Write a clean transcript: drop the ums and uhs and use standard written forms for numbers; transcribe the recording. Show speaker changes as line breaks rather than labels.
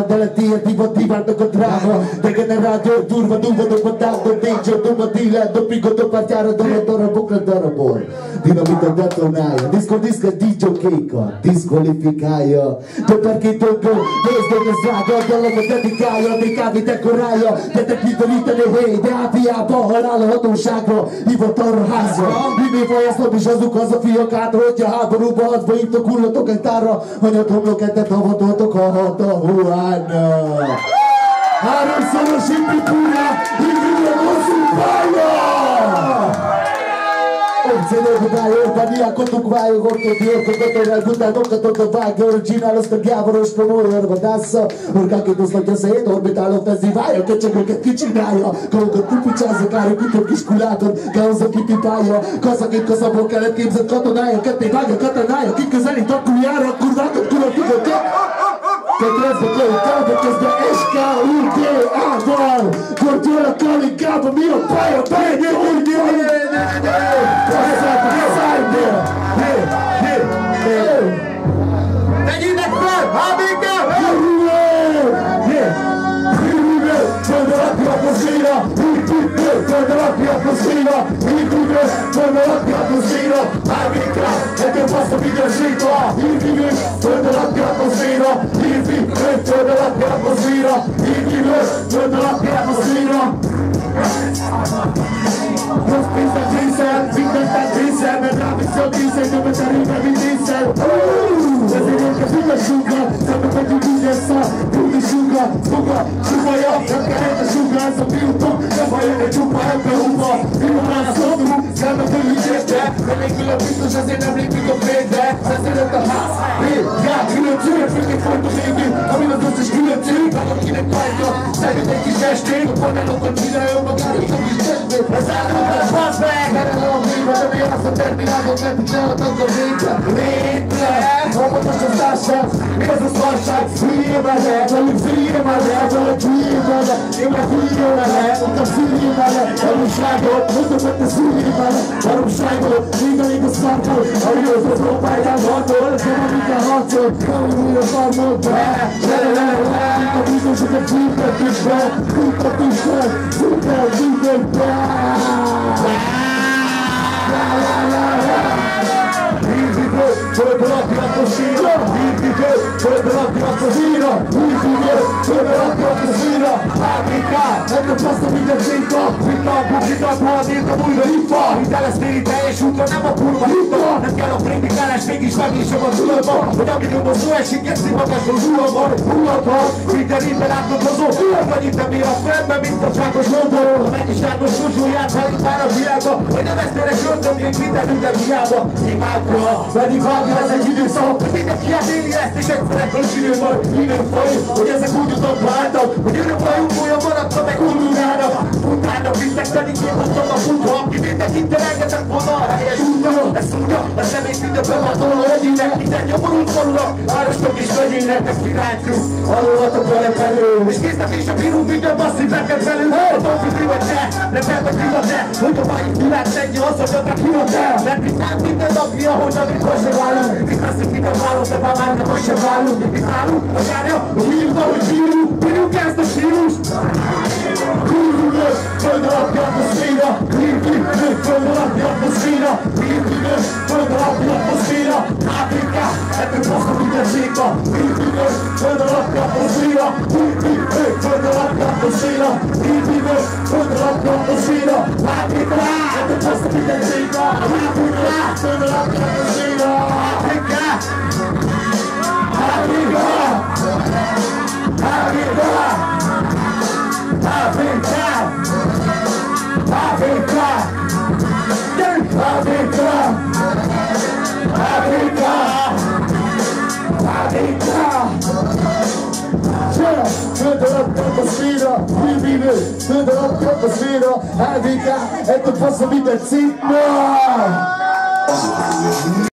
della tia ti motivando contrario degenerato turbo comandando dice tu mattina dopo tu partiare dove buca d'oro buon dinamita dettonaio disco DJ Kiko disqualificaio tu perché tu desde che strato dalla modificaio mi capi te coraio te pitonita ne hei te apia pohoralo tu shakro i votor haso mi foi sto bisogno cosa fio catro ti ha rubo svoi to culo to cantaro ogni turno che te to cohoto Harus solo sempre pura e vive nosso paio. Se devo dare pania quando vai o corto dio quando vai buta tocca tutto vai che originale sto diavolo sto muore badasso perché che tu stai sei orbitalo festival che c'è che ci dai con tu picciasse cari tutto pisculato causa che ti paio cosa bocca le tips quando dai che ti pago che dai che cosa li tocco iaro curvato tu lo dico che trezzo che il capo che sta esca un che agora cultura con il capo mio paio